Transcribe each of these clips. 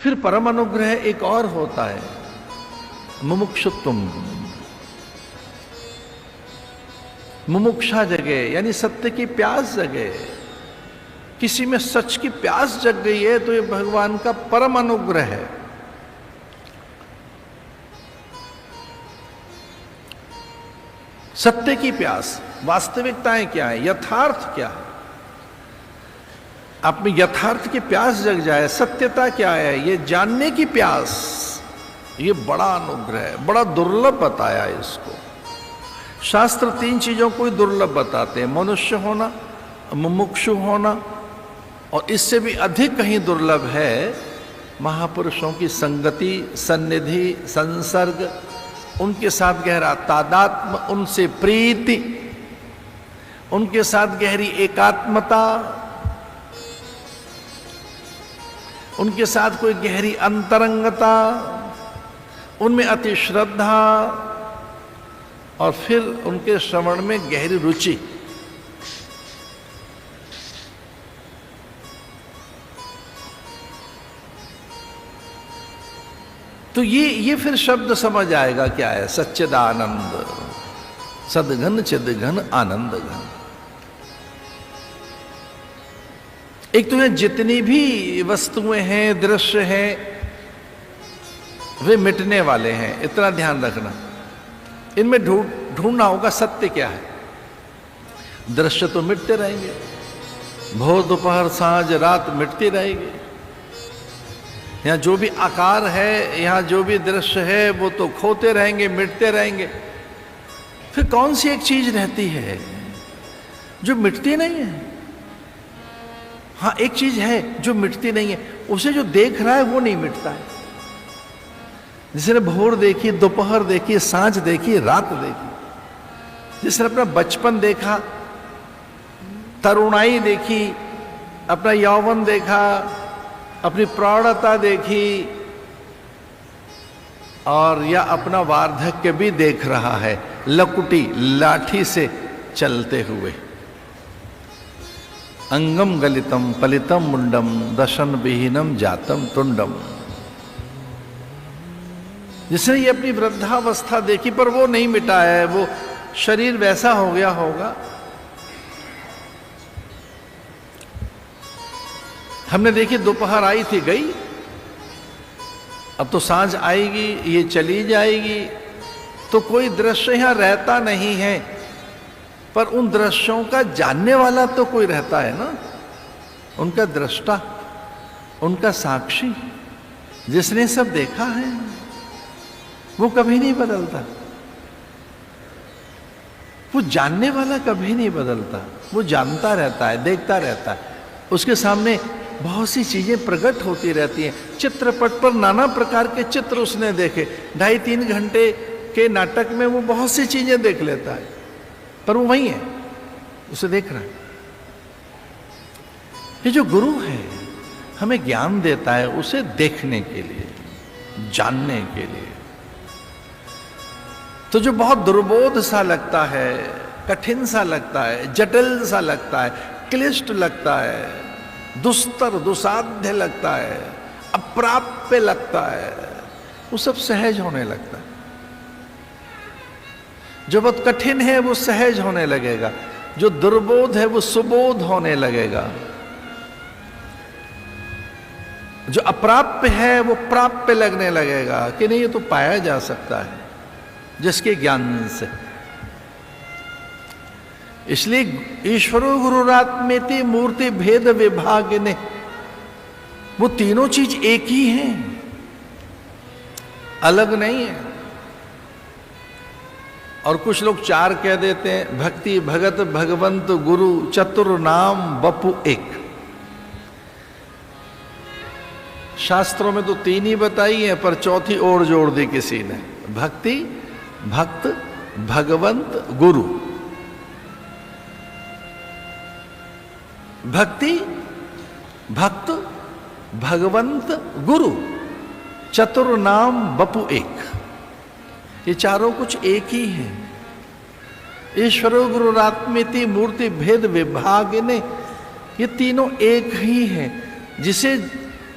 फिर परम अनुग्रह एक और होता है, मुमुक्षुत्वम, मुमुक्षा जगे, यानी सत्य की प्यास जगे। किसी में सच की प्यास जग गई है तो ये भगवान का परम अनुग्रह है। सत्य की प्यास, वास्तविकताएं क्या है, यथार्थ क्या है, आप में यथार्थ की प्यास जग जाए, सत्यता क्या है ये जानने की प्यास, ये बड़ा अनुग्रह है, बड़ा दुर्लभ बताया इसको। शास्त्र 3 चीजों को ही दुर्लभ बताते हैं, मनुष्य होना, मुमुक्षु होना, और इससे भी अधिक कहीं दुर्लभ है महापुरुषों की संगति, सन्निधि, संसर्ग, उनके साथ गहरा तादात्म्य, उनसे प्रीति, उनके साथ गहरी एकात्मता, उनके साथ कोई गहरी अंतरंगता, उनमें अति श्रद्धा, और फिर उनके श्रवण में गहरी रुचि। तो ये फिर शब्द समझ आएगा क्या है, सच्चिदानंद, सदघन चिदघन आनंद घन। एक तो है जितनी भी वस्तुएं हैं, दृश्य हैं, वे मिटने वाले हैं, इतना ध्यान रखना। इनमें ढूंढना होगा सत्य क्या है। दृश्य तो मिटते रहेंगे, भोर दोपहर सांझ रात मिटती रहेगी। यहाँ जो भी आकार है, यहाँ जो भी दृश्य है, वो तो खोते रहेंगे, मिटते रहेंगे। फिर कौन सी एक चीज रहती है जो मिटती नहीं है? हाँ, एक चीज है जो मिटती नहीं है, उसे जो देख रहा है वो नहीं मिटता है। जिसने भोर देखी, दोपहर देखी, सांझ देखी, रात देखी, जिसने अपना बचपन देखा, तरुणाई देखी, अपना यौवन देखा, अपनी प्रौढ़ता देखी, और या अपना वार्धक्य भी देख रहा है, लकुटी लाठी से चलते हुए। अंगम गलितम पलितम मुंडम दशन विहीनम जातम तुंडम। जिसने ये अपनी वृद्धावस्था देखी पर वो नहीं मिटा है, वो शरीर वैसा हो गया होगा। हमने देखी दोपहर आई थी, गई, अब तो सांझ आएगी, ये चली जाएगी। तो कोई दृश्य यहां रहता नहीं है, पर उन दृश्यों का जानने वाला तो कोई रहता है ना, उनका दृष्टा, उनका साक्षी, जिसने सब देखा है, वो कभी नहीं बदलता। वो जानने वाला कभी नहीं बदलता, वो जानता रहता है, देखता रहता है। उसके सामने बहुत सी चीजें प्रकट होती रहती हैं। चित्रपट पर नाना प्रकार के चित्र उसने देखे, 2.5-3 घंटे के नाटक में वो बहुत सी चीजें देख लेता है, पर वो वही है, उसे देख रहा है। ये जो गुरु है हमें ज्ञान देता है उसे देखने के लिए, जानने के लिए। तो जो बहुत दुर्बोध सा लगता है, कठिन सा लगता है, जटिल सा लगता है, क्लिष्ट लगता है, दुस्तर दुसाध्य लगता है, अप्राप्य लगता है, वो सब सहज होने लगता है। जो बहुत कठिन है वो सहज होने लगेगा, जो दुर्बोध है वो सुबोध होने लगेगा, जो अप्राप्य है वो प्राप्य लगने लगेगा कि नहीं, ये तो पाया जा सकता है जिसके ज्ञान से। इसलिए ईश्वरो गुरुरात्मेति मूर्ति भेद विभाग ने, वो तीनों चीज एक ही हैं, अलग नहीं है। और कुछ लोग 4 कह देते हैं, भक्ति भगत भगवंत गुरु चतुर नाम बपु एक। शास्त्रों में तो 3 ही बताई है, पर चौथी और जोड़ दी किसी ने, भक्ति भक्त भगवंत गुरु। भक्ति भक्त भगवंत गुरु चतुर नाम बपु एक, ये चारों कुछ एक ही हैं। ईश्वरो गुरुरात्मेति मूर्ति भेद विभाग ने, ये तीनों एक ही हैं। जिसे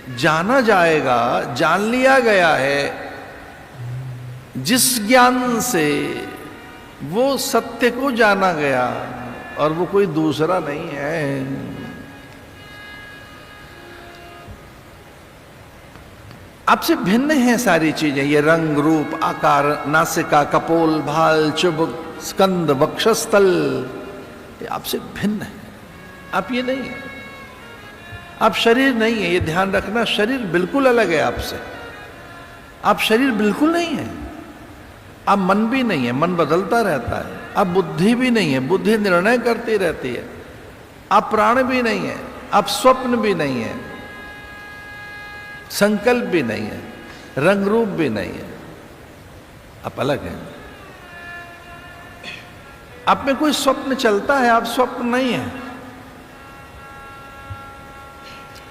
जाना जाएगा, जान लिया गया है जिस ज्ञान से वो सत्य को जाना गया, और वो कोई दूसरा नहीं है। आपसे भिन्न है सारी चीजें, ये रंग रूप आकार, नासिका, कपोल, भाल, चुबुक, स्कंद, वक्षस्थल, ये आपसे भिन्न है। आप ये नहीं है, आप शरीर नहीं है, ये ध्यान रखना। शरीर बिल्कुल अलग है आपसे, आप शरीर बिल्कुल नहीं है। आप मन भी नहीं है, मन बदलता रहता है। आप बुद्धि भी नहीं है, बुद्धि निर्णय करती रहती है। आप प्राण भी नहीं है, आप स्वप्न भी नहीं है, संकल्प भी नहीं है, रंग रूप भी नहीं है। आप अलग हैं। आप में कोई स्वप्न चलता है, आप स्वप्न नहीं है।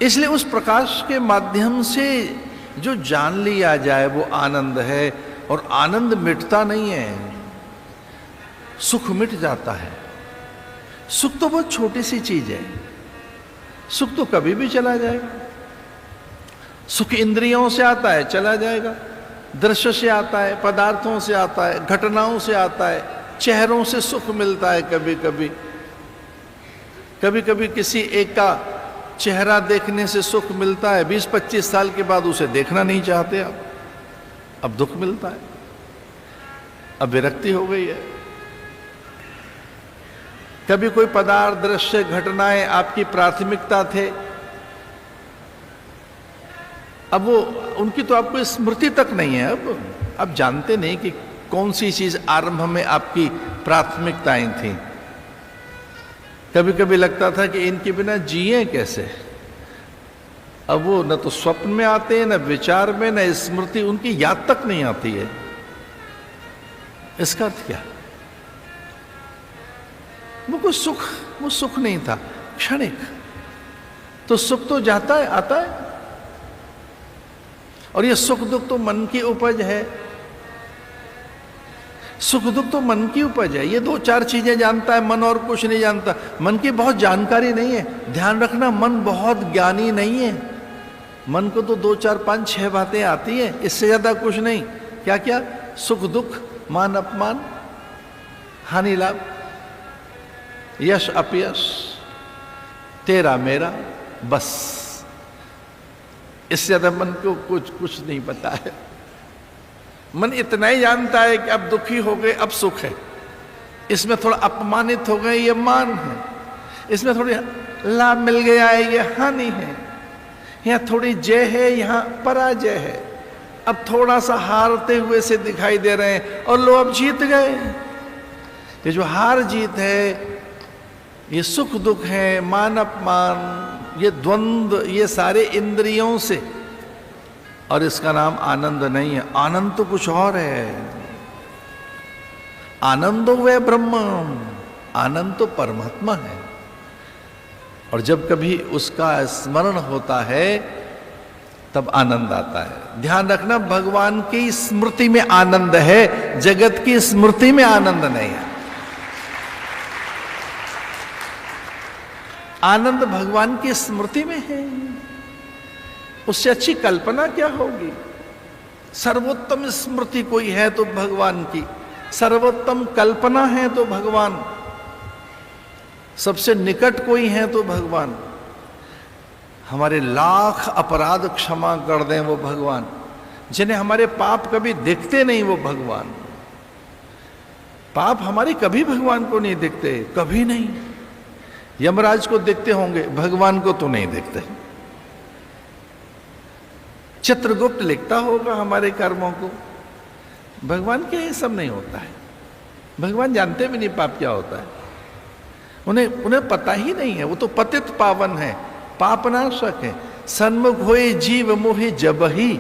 इसलिए उस प्रकाश के माध्यम से जो जान लिया जाए वो आनंद है, और आनंद मिटता नहीं है, सुख मिट जाता है। सुख तो बहुत छोटी सी चीज है, सुख तो कभी भी चला जाएगा। सुख इंद्रियों से आता है, चला जाएगा। दृश्य से आता है, पदार्थों से आता है, घटनाओं से आता है, चेहरों से सुख मिलता है। कभी कभी कभी कभी किसी एक का चेहरा देखने से सुख मिलता है, 20-25 साल के बाद उसे देखना नहीं चाहते आप, अब दुख मिलता है, अब विरक्ति हो गई है। कभी कोई पदार्थ, दृश्य, घटनाएं आपकी प्राथमिकता थे, अब वो उनकी तो आपको स्मृति तक नहीं है। अब आप जानते नहीं कि कौन सी चीज आरंभ में आपकी प्राथमिकताएं थी। कभी कभी लगता था कि इनके बिना जिए कैसे। अब वो न तो स्वप्न में आते हैं, न विचार में, न स्मृति, उनकी याद तक नहीं आती है। इसका अर्थ क्या? वो कोई सुख, वो सुख नहीं था, क्षणिक। तो सुख तो जाता है, आता है, और ये सुख दुख तो मन की उपज है। सुख दुख तो मन की उपज है। ये 2-4 चीजें जानता है मन, और कुछ नहीं जानता। मन की बहुत जानकारी नहीं है। ध्यान रखना, मन बहुत ज्ञानी नहीं है। मन को तो 2-4-5-6 बातें आती है, इससे ज्यादा कुछ नहीं। क्या क्या? सुख दुख, मान अपमान, हानि लाभ, यश अपयश, तेरा मेरा, बस। इससे ज्यादा मन को कुछ नहीं पता है। मन इतना ही जानता है कि अब दुखी हो गए, अब सुख है। इसमें थोड़ा अपमानित हो गए, ये मान है। इसमें थोड़ी लाभ मिल गया है, ये हानि है। यहाँ थोड़ी जय है, यहाँ पराजय है। अब थोड़ा सा हारते हुए से दिखाई दे रहे हैं, और लो अब जीत गए। ये जो हार जीत है, ये सुख दुख है, मान अपमान, ये द्वंद्व, ये सारे इंद्रियों से, और इसका नाम आनंद नहीं है। आनंद तो कुछ और है। आनंदो वे ब्रह्म, आनंद तो परमात्मा है। और जब कभी उसका स्मरण होता है तब आनंद आता है। ध्यान रखना, भगवान की स्मृति में आनंद है, जगत की स्मृति में आनंद नहीं है। आनंद भगवान की स्मृति में है। उससे अच्छी कल्पना क्या होगी? सर्वोत्तम स्मृति कोई है तो भगवान की, सर्वोत्तम कल्पना है तो भगवान, सबसे निकट कोई है तो भगवान। हमारे लाख अपराध क्षमा कर दें वो भगवान, जिन्हें हमारे पाप कभी दिखते नहीं वो भगवान। पाप हमारे कभी भगवान को नहीं दिखते, कभी नहीं। यमराज को दिखते होंगे, भगवान को तो नहीं दिखते। चित्रगुप्त लिखता होगा हमारे कर्मों को, भगवान के ये सब नहीं होता है। भगवान जानते भी नहीं पाप क्या होता है, उन्हें पता ही नहीं है। वो तो पतित पावन है, पापनाशक है। सन्मुख होए जीव मोहि जबहि,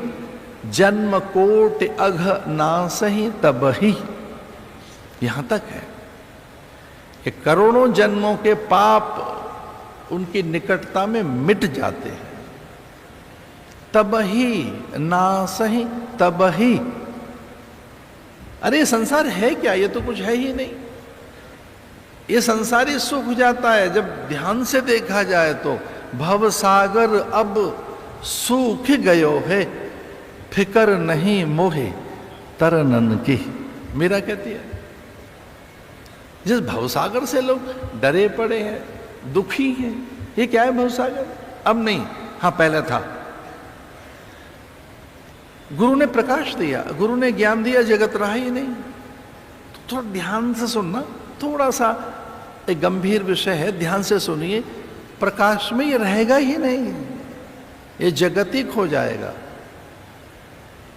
जन्म कोट अघ नासहि तबहि। यहां तक है कि करोड़ों जन्मों के पाप उनकी निकटता में मिट जाते हैं। तबहि नासहि तबहि। अरे ये संसार है क्या? ये तो कुछ है ही नहीं। ये संसार ही सूख जाता है जब ध्यान से देखा जाए तो। भव सागर अब सूख गयो है, फिकर नहीं मोहे तरनन की। मीरा कहती है जिस भवसागर से लोग डरे पड़े हैं, दुखी हैं, ये क्या है भवसागर? अब नहीं, हाँ पहले था। गुरु ने प्रकाश दिया, गुरु ने ज्ञान दिया, जगत रहा ही नहीं। तो थोड़ा ध्यान से सुनना, थोड़ा सा एक गंभीर विषय है, ध्यान से सुनिए। प्रकाश में ये रहेगा ही नहीं, ये जगत ही खो जाएगा।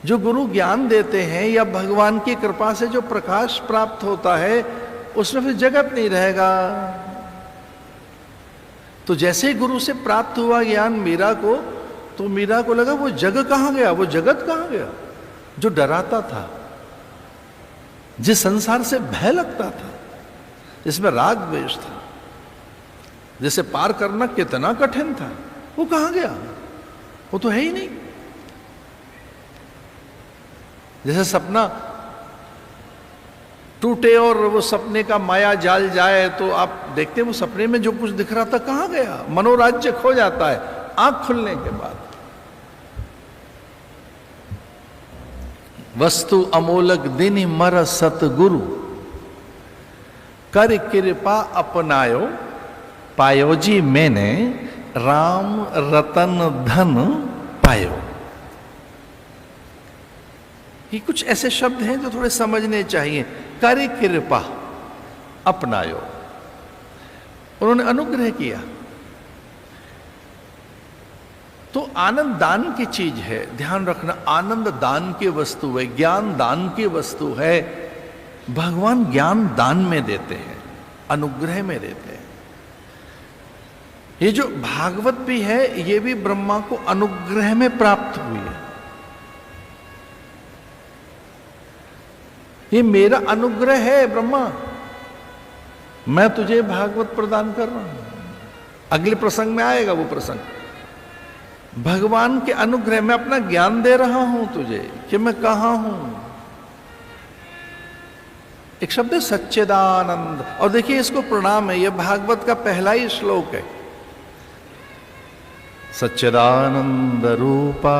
जो गुरु ज्ञान देते हैं या भगवान की कृपा से जो प्रकाश प्राप्त होता है, उसमें फिर जगत नहीं रहेगा। तो जैसे गुरु से प्राप्त हुआ ज्ञान मीरा को, तो मीरा को लगा वो जग कहां गया, वो जगत कहां गया जो डराता था, जिस संसार से भय लगता था, जिसमें राग द्वेष था, जिसे पार करना कितना कठिन था, वो कहां गया? वो तो है ही नहीं। जैसे सपना टूटे और वो सपने का माया जाल जाए, तो आप देखते हैं वो सपने में जो कुछ दिख रहा था कहां गया? मनोराज्य खो जाता है आंख खुलने के बाद। वस्तु अमोलक दिन मर सतगुरु, कर कृपा अपनायो, पायो जी मैंने राम रतन धन पायो। ये कुछ ऐसे शब्द हैं जो थोड़े समझने चाहिए। कर कृपा अपनायो, उन्होंने अनुग्रह किया। तो आनंद दान की चीज है, ध्यान रखना। आनंद दान की वस्तु है, ज्ञान दान की वस्तु है। भगवान ज्ञान दान में देते हैं, अनुग्रह में देते हैं। ये जो भागवत भी है, ये भी ब्रह्मा को अनुग्रह में प्राप्त हुई है। ये मेरा अनुग्रह है ब्रह्मा, मैं तुझे भागवत प्रदान कर रहा हूं। अगले प्रसंग में आएगा वो प्रसंग। भगवान के अनुग्रह में अपना ज्ञान दे रहा हूं तुझे कि मैं कहां हूं। एक शब्द है सच्चिदानंद, और देखिए इसको प्रणाम है, यह भागवत का पहला ही श्लोक है। सच्चिदानंद रूपा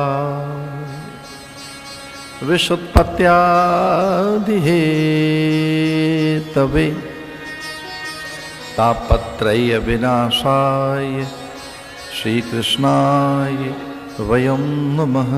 विशुत्पत्त्यादि हेतवे तापत्रय विनाशाय श्री कृष्णाय वयं नमः।